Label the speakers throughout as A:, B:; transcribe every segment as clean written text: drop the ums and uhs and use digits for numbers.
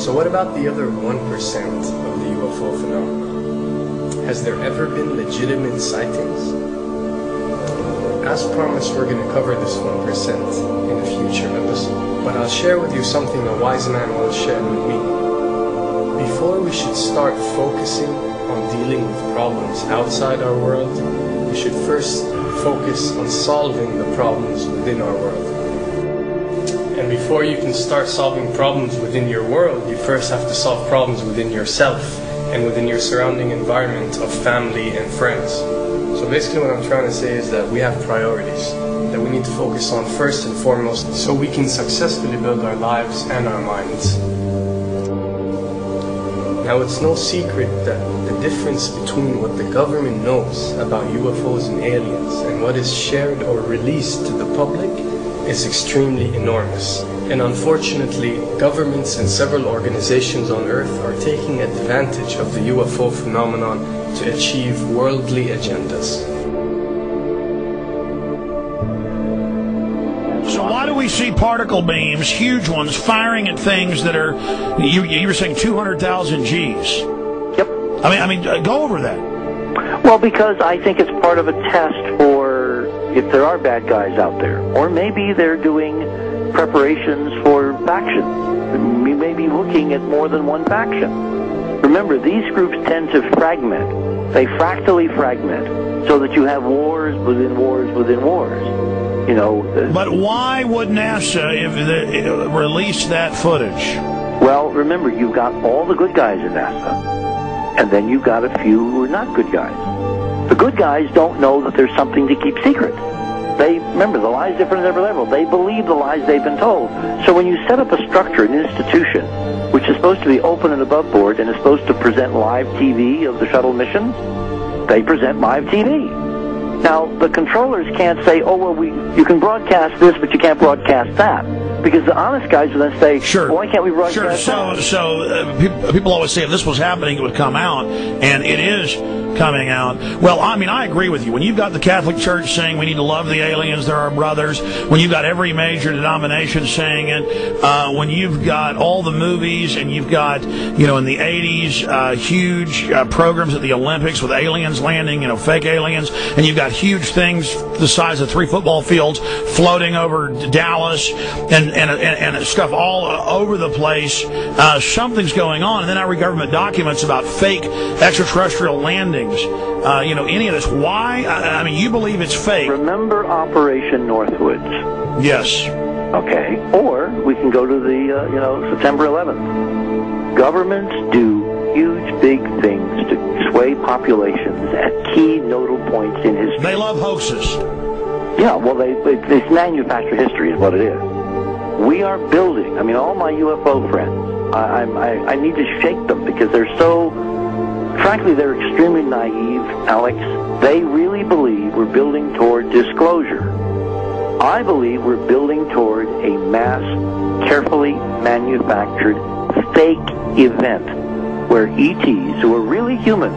A: So what about the other 1% of the UFO phenomenon? Has there ever been legitimate sightings? As promised, we're going to cover this 1% in a future episode, but I'll share with you something a wise man once shared with me. Before we should start focusing on dealing with problems outside our world, we should first focus on solving the problems within our world. And before you can start solving problems within your world, you first have to solve problems within yourself and within your surrounding environment of family and friends. So basically what I'm trying to say is that we have priorities that we need to focus on first and foremost so we can successfully build our lives and our minds. Now, it's no secret that the difference between what the government knows about UFOs and aliens and what is shared or released to the public is extremely enormous. And unfortunately, governments and several organizations on Earth are taking advantage of the UFO phenomenon to achieve worldly agendas.
B: Why do we see particle beams, huge ones, firing at things that are, you were saying 200,000 Gs?
C: Yep.
B: I mean, go over that.
C: Well, because I think it's part of a test for if there are bad guys out there. Or maybe they're doing preparations for factions. We may be looking at more than one faction. Remember, these groups tend to fragment. They fractally fragment so that you have wars within wars within wars. You know,
B: but why would NASA release that footage?
C: Well, remember, you've got all the good guys in NASA, and then you've got a few who are not good guys. The good guys don't know that there's something to keep secret. They remember, the lie's different at every level. They believe the lies they've been told. So when you set up a structure, an institution, which is supposed to be open and above board and is supposed to present live TV of the shuttle missions, they present live TV. Now, the controllers can't say, oh, well, you can broadcast this, but you can't broadcast that. Because the honest guys will then say,
B: sure.
C: Well, why can't we broadcast that?
B: So people always say if this was happening, it would come out, and it is coming out. Well, I mean, I agree with you. When you've got the Catholic Church saying we need to love the aliens, they're our brothers, when you've got every major denomination saying it, when you've got all the movies, and you've got, you know, in the 80s, huge programs at the Olympics with aliens landing, you know, fake aliens, and you've got huge things the size of 3 football fields floating over Dallas, and stuff all over the place. Something's going on, and then I read government documents about fake extraterrestrial landings. You know, any of this. Why? I mean, you believe it's fake.
C: Remember Operation Northwoods?
B: Yes.
C: Okay. Or we can go to the, September 11th. Governments do huge, big things to sway populations at key nodal points in history.
B: They love hoaxes.
C: Yeah, well, it's manufactured history is what it is. We are building, I mean, all my UFO friends, I need to shake them because they're so, frankly, they're extremely naive, Alex. They really believe we're building toward disclosure. I believe we're building toward a mass, carefully manufactured, fake event where ETs, who are really humans,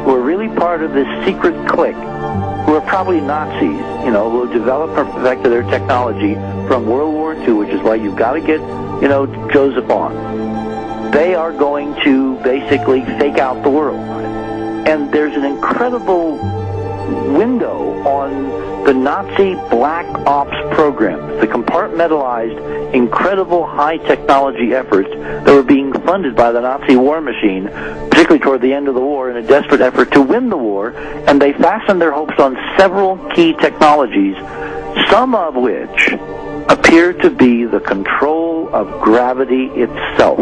C: who are really part of this secret clique, who are probably Nazis, you know, who have developed or perfected their technology from World War II, which is why you've got to get, you know, Joseph on. They are going to basically fake out the world. And there's an incredible window on the Nazi black ops programs, the compartmentalized, incredible high technology efforts that were being funded by the Nazi war machine, particularly toward the end of the war, in a desperate effort to win the war, and they fastened their hopes on several key technologies, some of which appear to be the control of gravity itself,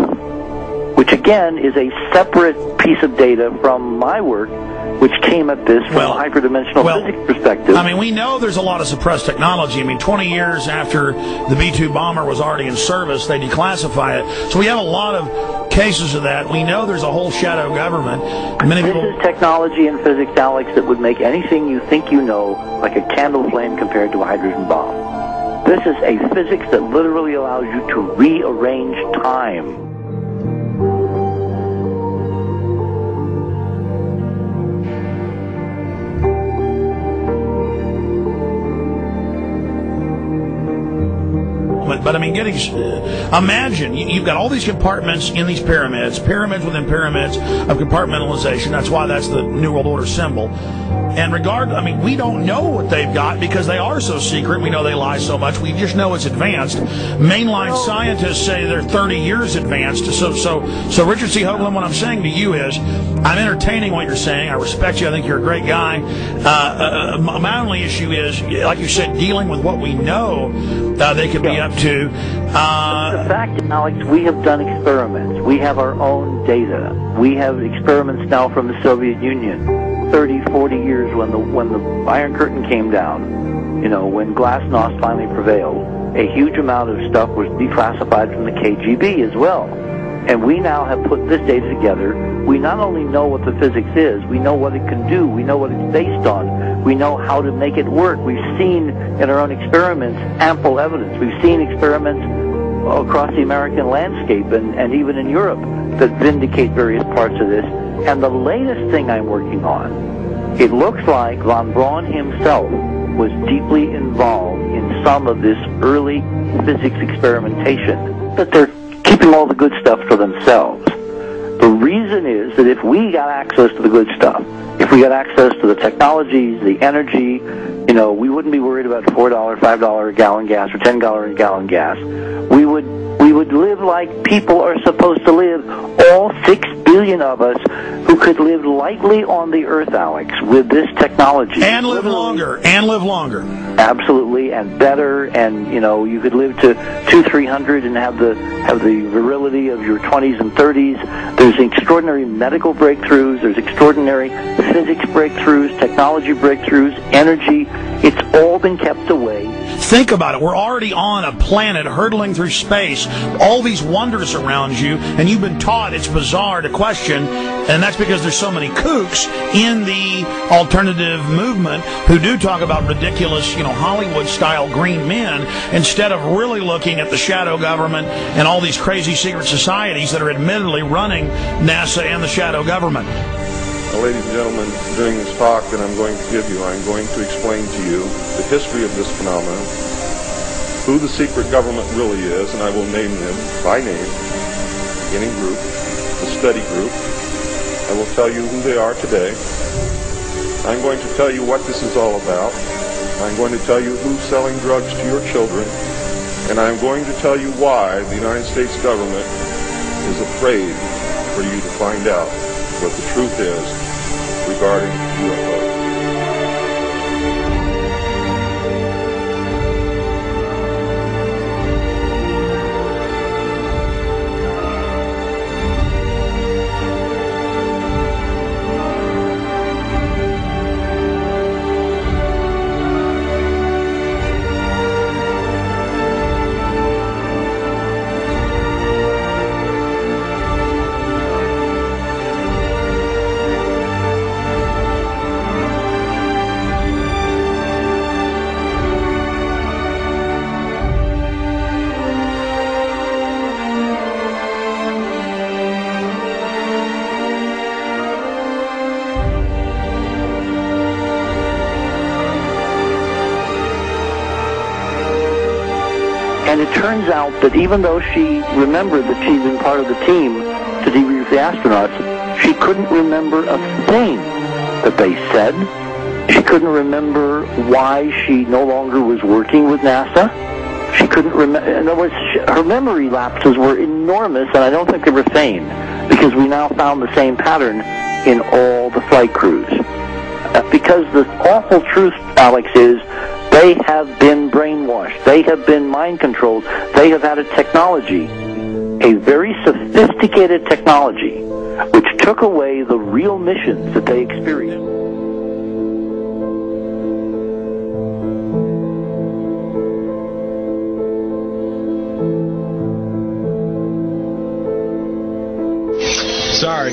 C: which again is a separate piece of data from my work, which came at this from a hyperdimensional physics perspective.
B: I mean, we know there's a lot of suppressed technology. I mean, 20 years after the B-2 bomber was already in service, they declassify it. So we have a lot of cases of that. We know there's a whole shadow government.
C: This is technology and physics, Alex, that would make anything you think you know like a candle flame compared to a hydrogen bomb. This is a physics that literally allows you to rearrange time.
B: it. But I mean, imagine you've got all these compartments in these pyramids within pyramids of compartmentalization. That's why that's the New World Order symbol. And we don't know what they've got because they are so secret. We know they lie so much. We just know it's advanced. Mainline scientists say they're 30 years advanced. So Richard C. Hoagland, what I'm saying to you is, I'm entertaining what you're saying. I respect you. I think you're a great guy. My only issue is, like you said, dealing with what we know they could be up to.
C: The fact, Alex, we have done experiments. We have our own data. We have experiments now from the Soviet Union. 30, 40 years when the Iron Curtain came down, when Glasnost finally prevailed, a huge amount of stuff was declassified from the KGB as well. And we now have put this data together. We not only know what the physics is, we know what it can do, we know what it's based on, we know how to make it work. We've seen in our own experiments ample evidence. We've seen experiments across the American landscape and even in Europe that vindicate various parts of this. And the latest thing I'm working on, it looks like von Braun himself was deeply involved in some of this early physics experimentation, but they're keeping all the good stuff for themselves. The reason is that if we got access to the good stuff, if we got access to the technologies, the energy, we wouldn't be worried about $4, $5 a gallon gas or $10 a gallon gas. We would live like people are supposed to live, all 6 billion of us who could live lightly on the earth, Alex, with this technology.
B: And live longer.
C: Absolutely, and better, and you could live to 200-300 and have the virility of your 20s and 30s. There's extraordinary medical breakthroughs, there's extraordinary physics breakthroughs, technology breakthroughs, energy. It's all been kept away.
B: Think about it. We're already on a planet hurtling through space, all these wonders around you, and you've been taught it's bizarre to question, and that's because there's so many kooks in the alternative movement who do talk about ridiculous, Hollywood-style green men, instead of really looking at the shadow government and all these crazy secret societies that are admittedly running NASA and the shadow government.
D: Well, ladies and gentlemen, during this talk that I'm going to give you, I'm going to explain to you the history of this phenomenon, who the secret government really is, and I will name them by name, beginning group, the study group. I will tell you who they are today. I'm going to tell you what this is all about. I'm going to tell you who's selling drugs to your children, and I'm going to tell you why the United States government is afraid for you to find out what the truth is regarding UFOs.
C: And it turns out that even though she remembered that she'd been part of the team to debrief the astronauts, she couldn't remember a thing that they said. She couldn't remember why she no longer was working with NASA. She couldn't remember. In other words, her memory lapses were enormous, and I don't think they were feigned, because we now found the same pattern in all the flight crews. Because the awful truth, Alex, is they have been brainwashed. They have been mind controlled. They have had a technology, a very sophisticated technology, which took away the real missions that they experienced.
A: Sorry.